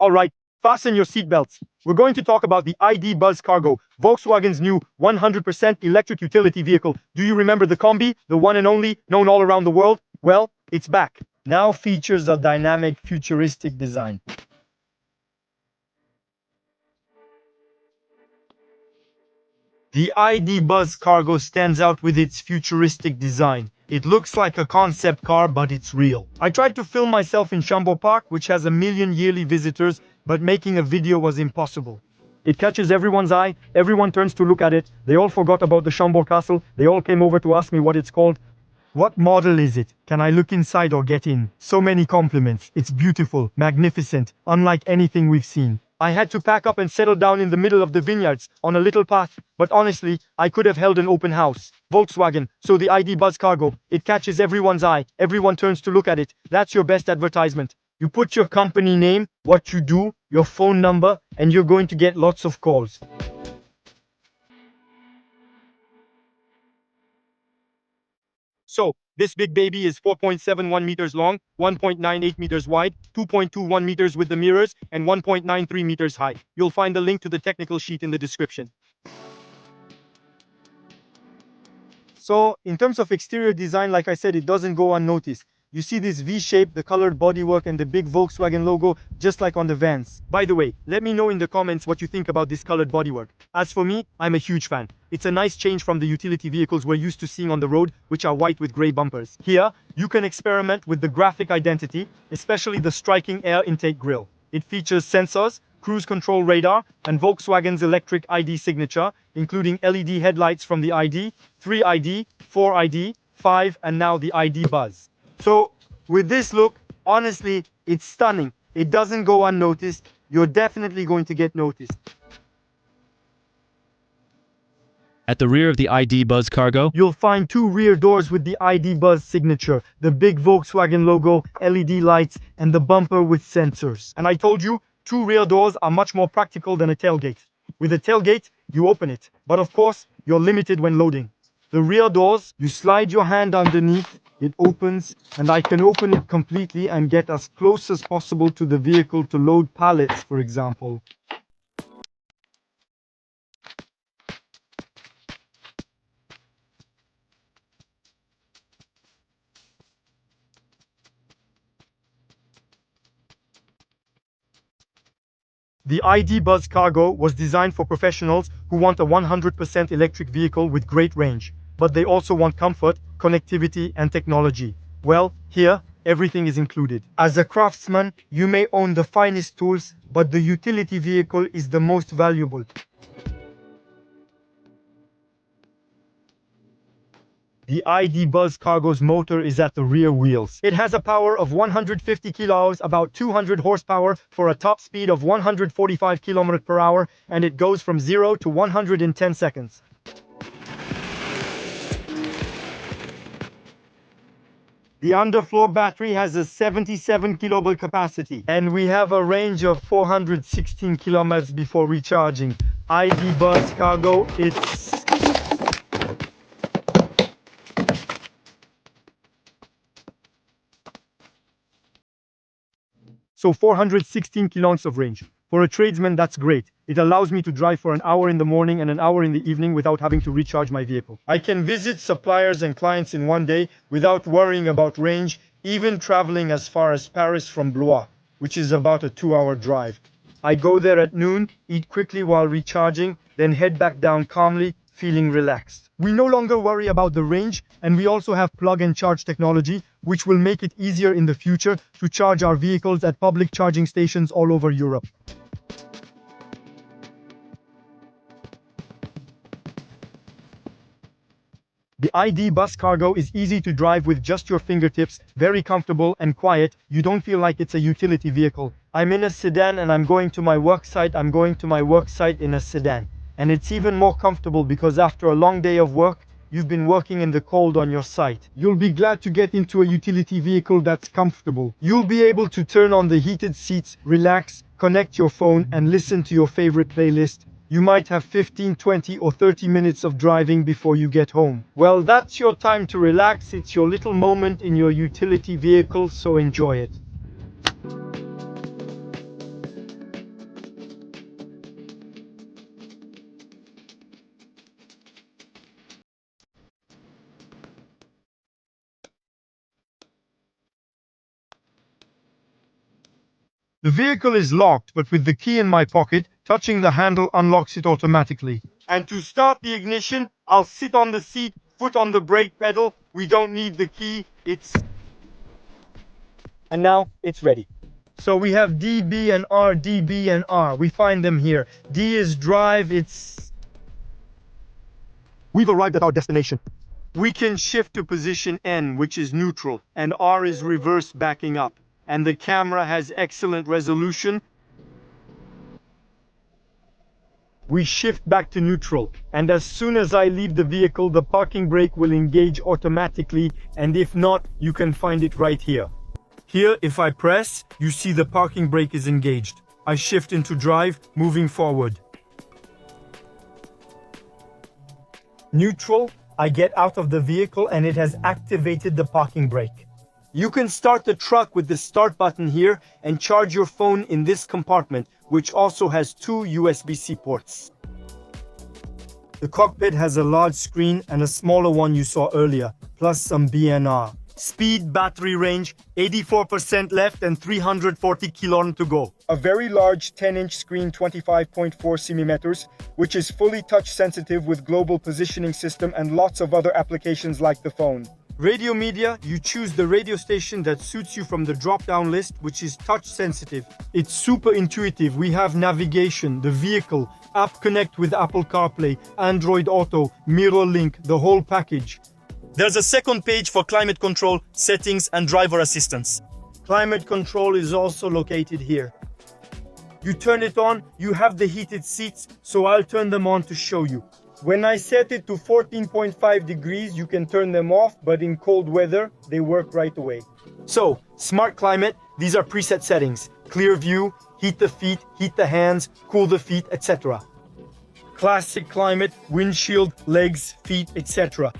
Alright, fasten your seatbelts. We're going to talk about the ID. Buzz Cargo, Volkswagen's new 100% electric utility vehicle. Do you remember the Combi, the one and only, known all around the world? Well, it's back. Now features a dynamic, futuristic design. The ID. Buzz Cargo stands out with its futuristic design. It looks like a concept car, but it's real. I tried to film myself in Chambord Park, which has 1 million yearly visitors, but making a video was impossible. It catches everyone's eye, everyone turns to look at it, they all forgot about the Chambord Castle, they all came over to ask me what it's called. What model is it? Can I look inside or get in? So many compliments. It's beautiful, magnificent, unlike anything we've seen. I had to pack up and settle down in the middle of the vineyards, on a little path, but honestly, I could have held an open house. Volkswagen, so the ID. Buzz Cargo, it catches everyone's eye, everyone turns to look at it. That's your best advertisement. You put your company name, what you do, your phone number, and you're going to get lots of calls. So, this big baby is 4.71 meters long, 1.98 meters wide, 2.21 meters with the mirrors, and 1.93 meters high. You'll find the link to the technical sheet in the description. So, in terms of exterior design, like I said, it doesn't go unnoticed. You see this V-shape, the colored bodywork, and the big Volkswagen logo, just like on the vans. By the way, let me know in the comments what you think about this colored bodywork. As for me, I'm a huge fan. It's a nice change from the utility vehicles we're used to seeing on the road, which are white with gray bumpers. Here, you can experiment with the graphic identity, especially the striking air intake grille. It features sensors, cruise control radar, and Volkswagen's electric ID signature, including LED headlights from the ID, 3ID, 4ID, 5, and now the ID. Buzz. So, with this look, honestly, it's stunning. It doesn't go unnoticed. You're definitely going to get noticed. At the rear of the ID. Buzz Cargo, You'll find 2 rear doors with the ID. Buzz signature, the big Volkswagen logo, LED lights, and the bumper with sensors. And I told you, 2 rear doors are much more practical than a tailgate. With a tailgate, you open it, but of course, you're limited when loading. The rear doors, you slide your hand underneath, it opens, and I can open it completely and get as close as possible to the vehicle to load pallets, for example. The ID. Buzz Cargo was designed for professionals who want a 100% electric vehicle with great range, but they also want comfort, connectivity, and technology. Well, here, everything is included. As a craftsman, you may own the finest tools, but the utility vehicle is the most valuable. The ID. Buzz Cargo's motor is at the rear wheels. It has a power of 150 kilos, about 200 horsepower, for a top speed of 145 km per hour, and it goes from 0 to 100 in 10 seconds. The underfloor battery has a 77 kilovolt capacity, and we have a range of 416 kilometers before recharging. ID. Buzz Cargo, it's so 416 kilometers of range. For a tradesman, that's great. It allows me to drive for an hour in the morning and an hour in the evening without having to recharge my vehicle. I can visit suppliers and clients in one day without worrying about range, even traveling as far as Paris from Blois, which is about a 2-hour drive. I go there at noon, eat quickly while recharging, then head back down calmly, feeling relaxed. We no longer worry about the range, and we also have plug and charge technology, which will make it easier in the future to charge our vehicles at public charging stations all over Europe. The ID. Buzz Cargo is easy to drive with just your fingertips, very comfortable and quiet. You don't feel like it's a utility vehicle. I'm in a sedan and I'm going to my work site. I'm going to my work site in a sedan. And it's even more comfortable because after a long day of work, you've been working in the cold on your site. You'll be glad to get into a utility vehicle that's comfortable. You'll be able to turn on the heated seats, relax, connect your phone, and listen to your favorite playlist. You might have 15, 20, or 30 minutes of driving before you get home. Well, that's your time to relax. It's your little moment in your utility vehicle, so enjoy it. The vehicle is locked, but with the key in my pocket, touching the handle unlocks it automatically. And to start the ignition, I'll sit on the seat, foot on the brake pedal. We don't need the key. And now it's ready. So we have D, B, and R, D, B, and R. We find them here. D is drive, We've arrived at our destination. We can shift to position N, which is neutral, and R is reverse backing up. And the camera has excellent resolution. We shift back to neutral, and as soon as I leave the vehicle, the parking brake will engage automatically, and if not, you can find it right here. Here, if I press, you see the parking brake is engaged. I shift into drive, moving forward. Neutral, I get out of the vehicle and it has activated the parking brake. You can start the truck with the start button here and charge your phone in this compartment, which also has two USB-C ports. The cockpit has a large screen and a smaller one you saw earlier, plus some BNR. Speed, battery range, 84% left and 340 km to go. A very large 10-inch screen, 25.4 centimeters, which is fully touch sensitive with global positioning system and lots of other applications like the phone. Radio media, you choose the radio station that suits you from the drop-down list, which is touch sensitive. It's super intuitive. We have navigation, the vehicle, app connect with Apple CarPlay, Android Auto, Mirror Link, the whole package. There's a second page for climate control, settings, and driver assistance. Climate control is also located here. You turn it on, you have the heated seats, so I'll turn them on to show you. When I set it to 14.5 degrees, you can turn them off, but in cold weather, they work right away. So, smart climate, these are preset settings. Clear view, heat the feet, heat the hands, cool the feet, etc. Classic climate, windshield, legs, feet, etc.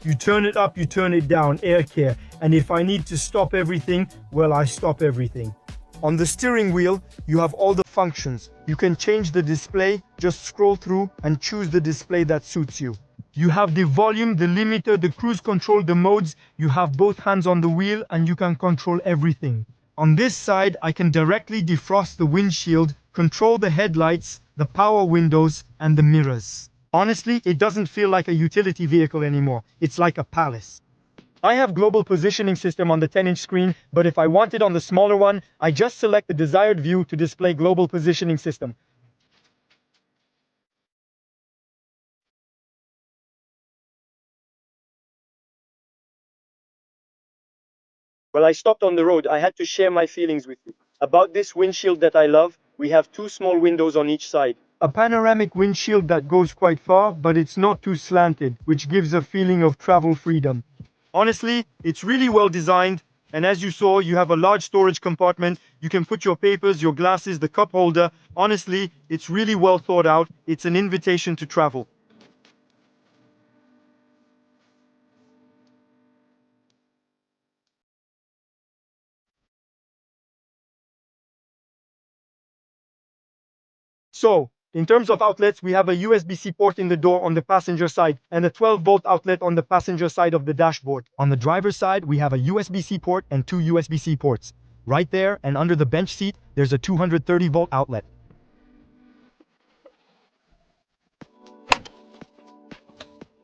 You turn it up, you turn it down, air care. And if I need to stop everything, well, I stop everything. On the steering wheel, you have all the functions. You can change the display, just scroll through and choose the display that suits you. You have the volume, the limiter, the cruise control, the modes. You have both hands on the wheel and you can control everything. On this side, I can directly defrost the windshield, control the headlights, the power windows, and the mirrors. Honestly, it doesn't feel like a utility vehicle anymore. It's like a palace. I have global positioning system on the 10-inch screen, but if I want it on the smaller one, I just select the desired view to display global positioning system. Well, I stopped on the road. I had to share my feelings with you. About this windshield that I love, we have two small windows on each side. A panoramic windshield that goes quite far, but it's not too slanted, which gives a feeling of travel freedom. Honestly, it's really well designed, and as you saw, you have a large storage compartment. You can put your papers, your glasses, the cup holder. Honestly, it's really well thought out. It's an invitation to travel. So, in terms of outlets, we have a USB-C port in the door on the passenger side and a 12-volt outlet on the passenger side of the dashboard. On the driver's side, we have a USB-C port and two USB-C ports. Right there and under the bench seat, there's a 230-volt outlet.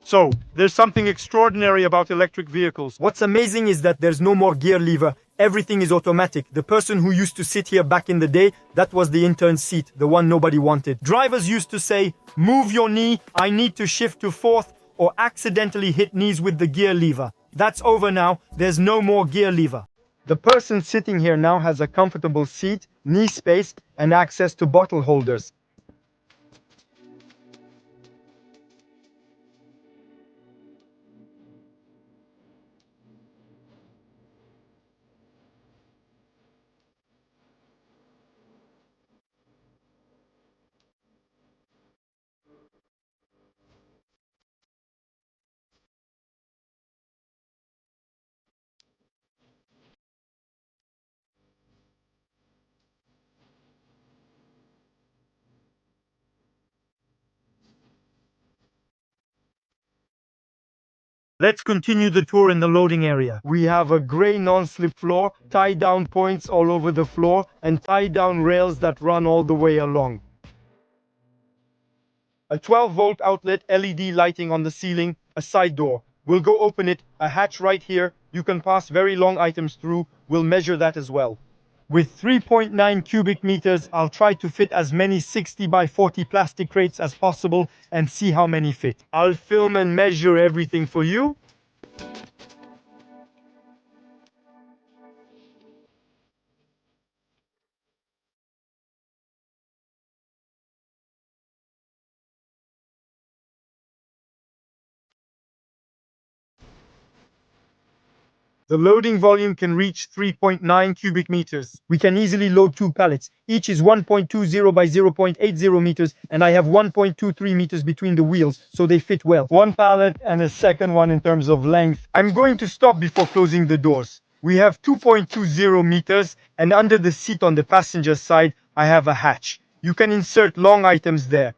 So, there's something extraordinary about electric vehicles. What's amazing is that there's no more gear lever. Everything is automatic. The person who used to sit here back in the day, that was the intern seat, the one nobody wanted. Drivers used to say, move your knee, I need to shift to fourth, or accidentally hit knees with the gear lever. That's over now. There's no more gear lever. The person sitting here now has a comfortable seat, knee space, and access to bottle holders. Let's continue the tour in the loading area. We have a gray non-slip floor, tie-down points all over the floor, and tie-down rails that run all the way along. A 12-volt outlet LED lighting on the ceiling, a side door. We'll go open it, a hatch right here. You can pass very long items through. We'll measure that as well. With 3.9 cubic meters, I'll try to fit as many 60 by 40 plastic crates as possible and see how many fit. I'll film and measure everything for you. The loading volume can reach 3.9 cubic meters. We can easily load 2 pallets. Each is 1.20 by 0.80 meters, and I have 1.23 meters between the wheels, so they fit well. One pallet and a second one in terms of length. I'm going to stop before closing the doors. We have 2.20 meters, and under the seat on the passenger side, I have a hatch. You can insert long items there.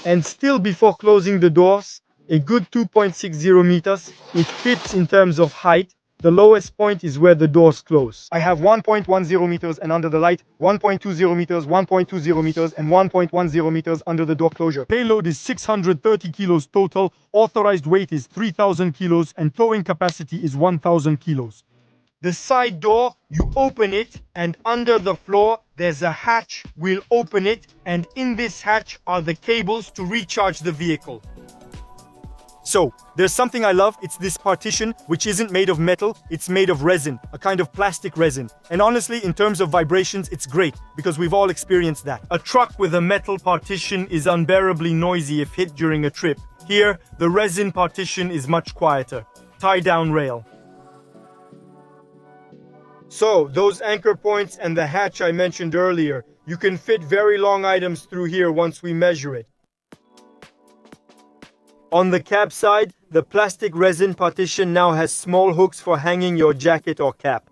And still before closing the doors, a good 2.60 meters. It fits in terms of height. The lowest point is where the doors close. I have 1.10 meters, and under the light, 1.20 meters, 1.20 meters, and 1.10 meters under the door closure. Payload is 630 kilos total. Authorized weight is 3,000 kilos, and towing capacity is 1,000 kilos. The side door, you open it, and under the floor there's a hatch. We'll open it, and in this hatch are the cables to recharge the vehicle. So, there's something I love. It's this partition, which isn't made of metal, it's made of resin, a kind of plastic resin. And honestly, in terms of vibrations, it's great, because we've all experienced that. A truck with a metal partition is unbearably noisy if hit during a trip. Here, the resin partition is much quieter. Tie-down rail. So, those anchor points and the hatch I mentioned earlier, you can fit very long items through here once we measure it. On the cab side, the plastic resin partition now has small hooks for hanging your jacket or cap.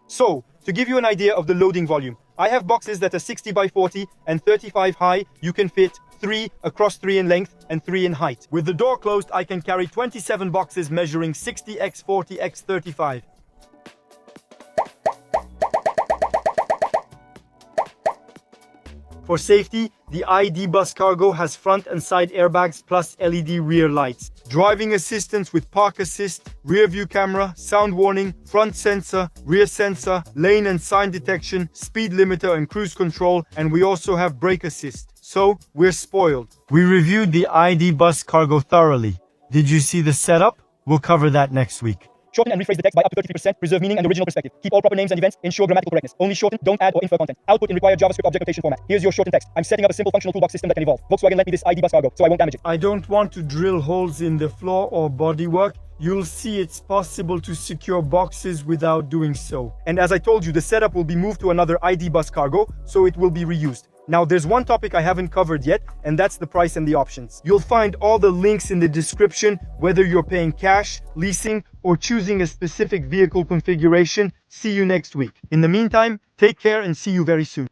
So, to give you an idea of the loading volume, I have boxes that are 60 by 40 and 35 high. You can fit 3 across 3 in length and 3 in height. With the door closed, I can carry 27 boxes measuring 60 x 40 x 35. For safety, the ID Bus Cargo has front and side airbags plus LED rear lights. Driving assistance with park assist, rear view camera, sound warning, front sensor, rear sensor, lane and sign detection, speed limiter and cruise control, and we also have brake assist. So, we're spoiled. We reviewed the ID Bus Cargo thoroughly. Did you see the setup? We'll cover that next week. Shorten and rephrase the text by up to 33%. Preserve meaning and original perspective. Keep all proper names and events. Ensure grammatical correctness. Only shorten, don't add or infer content. Output in required JavaScript object notation format. Here's your shortened text. I'm setting up a simple functional toolbox system that can evolve. Volkswagen lent me this ID Bus Cargo, so I won't damage it. I don't want to drill holes in the floor or bodywork. You'll see it's possible to secure boxes without doing so. And as I told you, the setup will be moved to another ID Bus Cargo, so it will be reused. Now, there's one topic I haven't covered yet, and that's the price and the options. You'll find all the links in the description, whether you're paying cash, leasing, or choosing a specific vehicle configuration. See you next week. In the meantime, take care and see you very soon.